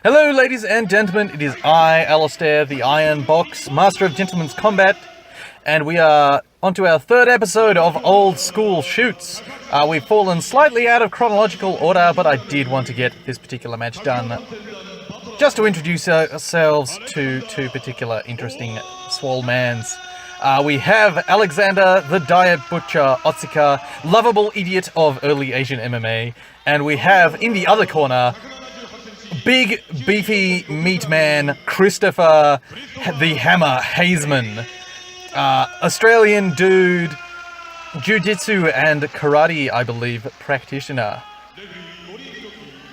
Hello, ladies and gentlemen. It is I, Alistair, the Iron Box, Master of Gentleman's Combat, and we are onto our third episode of Old School Shoots. We've fallen slightly out of chronological order, but I did want to get this particular match done just to introduce ourselves to two particular interesting swole mans. We have Alexander, the Diet Butcher Otsuka, lovable idiot of early Asian MMA, and we have, in the other corner, big, beefy meat man, Christopher the Hammer Haseman. Australian dude, jiu-jitsu and karate, I believe, practitioner.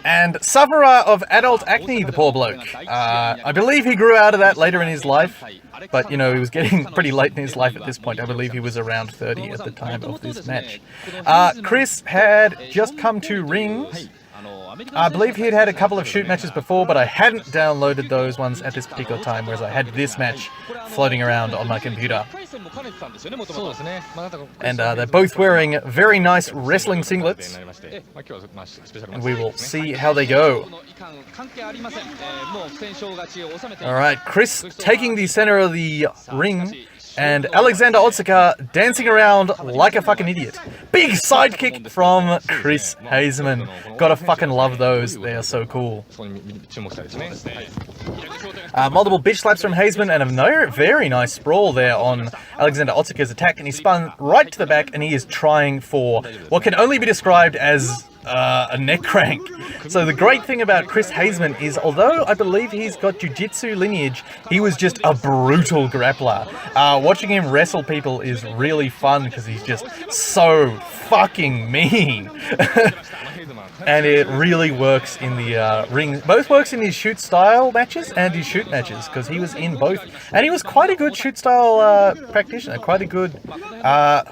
And sufferer of adult acne, the poor bloke. I believe he grew out of that later in his life, but, you know, he was getting pretty late in his life at this point. I believe he was around 30 at the time of this match. Chris had just come to rings. I believe he'd had a couple of shoot matches before, but I hadn't downloaded those ones at this particular time, whereas I had this match floating around on my computer. And they're both wearing very nice wrestling singlets, and we will see how they go. Alright, Chris taking the center of the ring, and AlexanderOtsuka dancing around like a fucking idiot. Big sidekick from Chris Haseman. Gotta fucking love those, they are so cool. Multiple bitch slaps from Haseman and a very nice sprawl there on AlexanderOtsuka's attack, and he spun right to the back and he is trying for what can only be described as a neck crank. So the great thing about Chris Haseman is, although I believe he's got jiu-jitsu lineage, he was just a brutal grappler. Watching him wrestle people is really fun because he's just so fucking mean. And it really works in the ring. Both works in his shoot style matches and his shoot matches, because he was in both. And he was quite a good shoot style practitioner, quite a good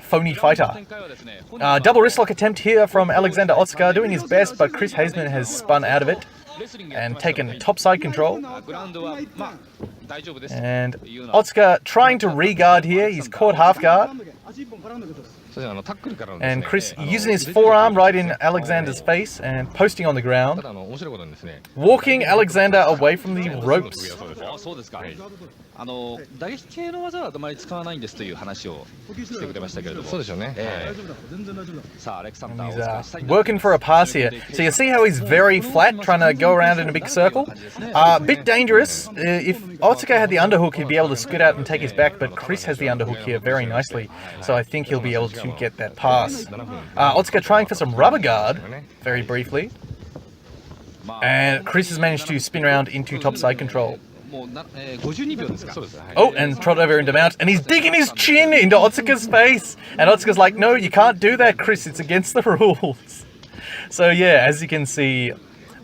phony fighter. Double wrist lock attempt here from AlexanderOtsuka, doing his best, but Chris Haseman has spun out of it and taken topside control. And Otsuka trying to re-guard here, he's caught half guard. And Chris using his forearm right in Alexander's face and posting on the ground, walking Alexander away from the ropes. And he's working for a pass here. So you see how he's very flat, trying to go around in a big circle? Bit dangerous. If Otsuka had the underhook, he'd be able to scoot out and take his back, but Chris has the underhook here very nicely, so I think he'll be able to get that pass. Otsuka trying for some rubber guard, very briefly. And Chris has managed to spin around into topside control. Oh, and trot over into mount, and he's digging his chin into Otsuka's face. And Otsuka's like, no, you can't do that, Chris, it's against the rules. So yeah, as you can see,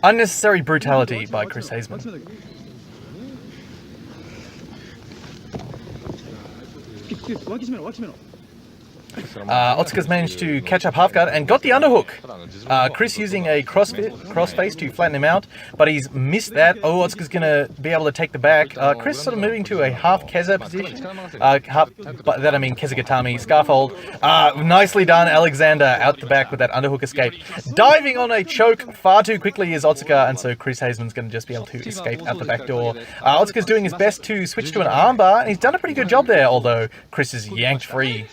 unnecessary brutality by Chris Haseman. Otsuka's managed to catch up half guard and got the underhook. Chris using a crossface to flatten him out, but he's missed that. Oh, Otsuka's going to be able to take the back. Chris sort of moving to a half Keza position. By that I mean Kezagatami, Scarfold. Nicely done, Alexander, out the back with that underhook escape. Diving on a choke far too quickly is Otsuka, and so Chris Haseman's going to just be able to escape out the back door. Otsuka's doing his best to switch to an armbar, and he's done a pretty good job there, although Chris is yanked free.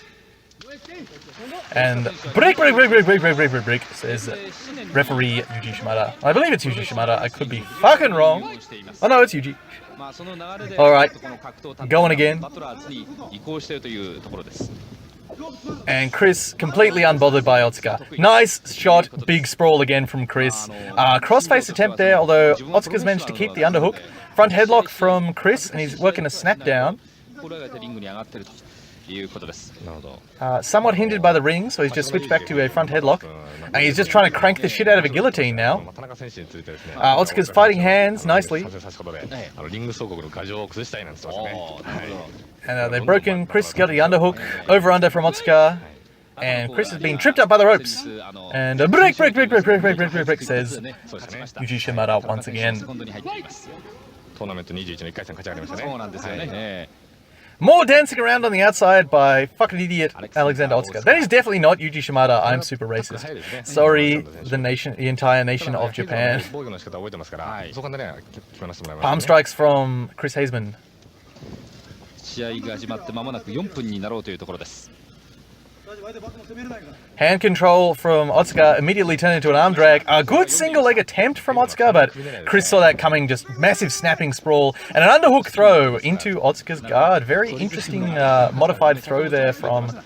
And break, says referee Yuji Shimada. I believe it's Yuji Shimada. I could be fucking wrong. Oh no, it's Yuji. Alright, going again. And Chris completely unbothered by Otsuka. Nice shot, big sprawl again from Chris. Crossface attempt there, although Otsuka's managed to keep the underhook. Front headlock from Chris, and he's working a snap down. Somewhat hindered by the ring, so he's just switched back to a front headlock. And he's just trying to crank the shit out of a guillotine now. Otsuka's fighting hands nicely. And they've broken. Chris got the underhook, over-under from Otsuka. And Chris has been tripped up by the ropes. And a break, says Yuji Shimada once again. More dancing around on the outside by fucking idiot Alexander Otsuka. That is definitely not Yuji Shimada. I'm super racist. Sorry, the entire nation of Japan. Palm strikes from Chris Haseman. Hand control from Otsuka immediately turned into an arm drag. A good single leg attempt from Otsuka, but Chris saw that coming, just massive snapping sprawl. And an underhook throw into Otsuka's guard. Very interesting modified throw there from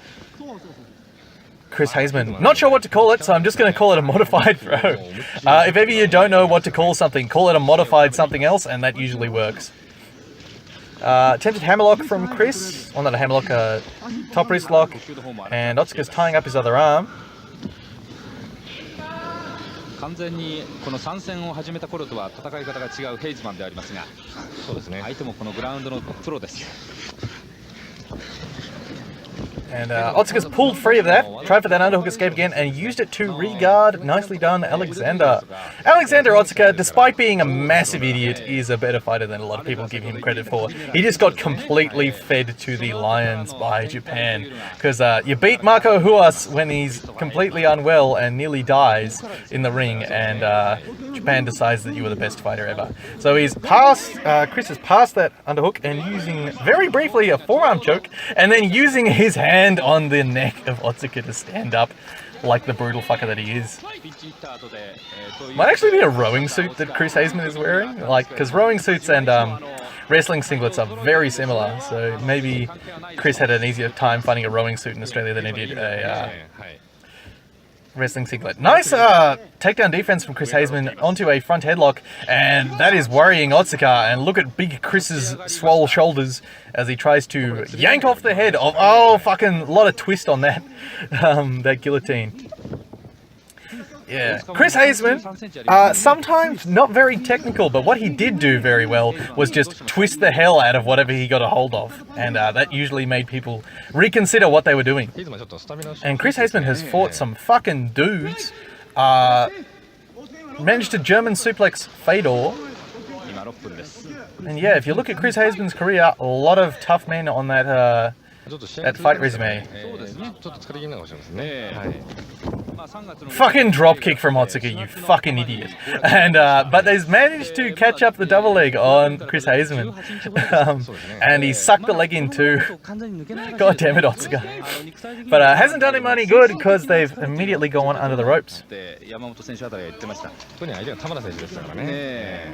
Chris Haseman. Not sure what to call it, so I'm just going to call it a modified throw. If ever you don't know what to call something, call it a modified something else, and that usually works. Attempted hammerlock from Chris. Well, not a hammerlock, top wrist lock. And Otsuka's tying up his other arm. And Otsuka's pulled free of that, tried for that underhook escape again, and used it to re-guard. Nicely done, Alexander. Alexander Otsuka, despite being a massive idiot, is a better fighter than a lot of people give him credit for. He just got completely fed to the lions by Japan. Because you beat Marco Huas when he's completely unwell and nearly dies in the ring, and Japan decides that you were the best fighter ever. So he's passed, Chris has passed that underhook and using, very briefly, a forearm choke, and then using his hand on the neck of Otsuka to stand up like the brutal fucker that he is. Might actually be a rowing suit that Chris Haseman is wearing, like, because rowing suits and wrestling singlets are very similar, so maybe Chris had an easier time finding a rowing suit in Australia than he did a wrestling singlet. Nice takedown defense from Chris Haseman onto a front headlock, and that is worrying Otsuka. And look at big Chris's swole shoulders as he tries to yank off the head of, oh, fucking lot of twist on that, that guillotine. Yeah, Chris Haseman, sometimes not very technical, but what he did do very well was just twist the hell out of whatever he got a hold of, and that usually made people reconsider what they were doing. And Chris Haseman has fought some fucking dudes, managed to German suplex Fedor, and yeah, if you look at Chris Haseman's career, a lot of tough men on that fight resume. Fucking dropkick from Otsuka, you fucking idiot. And but they've managed to catch up the double leg on Chris Haseman. And he sucked the leg in too. God damn it, Otsuka. But hasn't done him any good because they've immediately gone under the ropes.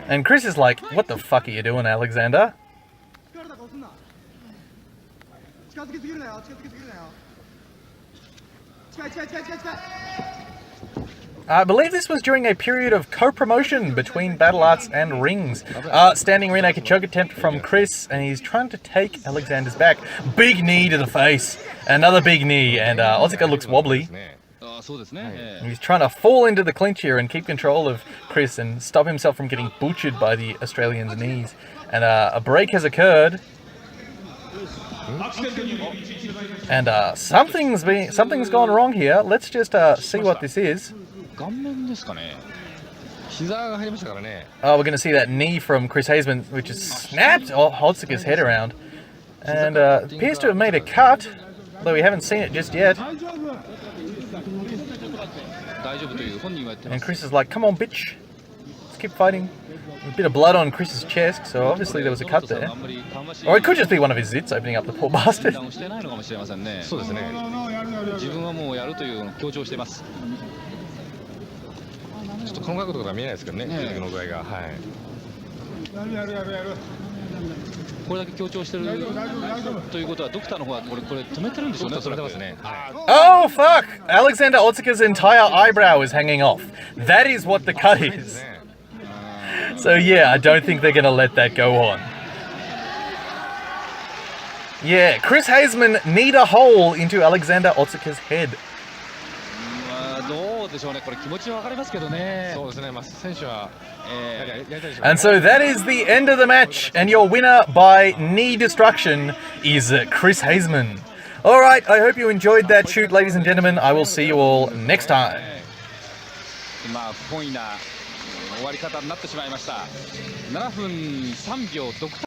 And Chris is like, what the fuck are you doing, Alexander? I believe this was during a period of co-promotion between Battle Arts and Rings. Standing rear naked choke attempt from Chris, and he's trying to take Alexander's back. Big knee to the face. Another big knee, and Otsuka looks wobbly. He's trying to fall into the clinch here and keep control of Chris and stop himself from getting butchered by the Australian's knees. And a break has occurred. And something's gone wrong here. Let's just see what this is. Oh, we're going to see that knee from Chris Haseman, which has snapped Otsuka's head around. And appears to have made a cut, though we haven't seen it just yet. And Chris is like, come on, bitch. Let's keep fighting. A bit of blood on Chris's chest, so obviously there was a cut there. Or it could just be one of his zits opening up, the poor bastard. Oh fuck! Alexander Otsuka's entire eyebrow is hanging off. That is what the cut is. So yeah, I don't think they're going to let that go on. Yeah, Chris Haseman kneed a hole into Alexander Otsuka's head. And so that is the end of the match, and your winner by knee destruction is Chris Haseman. Alright, I hope you enjoyed that shoot, ladies and gentlemen. I will see you all next time. 終わり方になってしまいました。7分3秒ドクター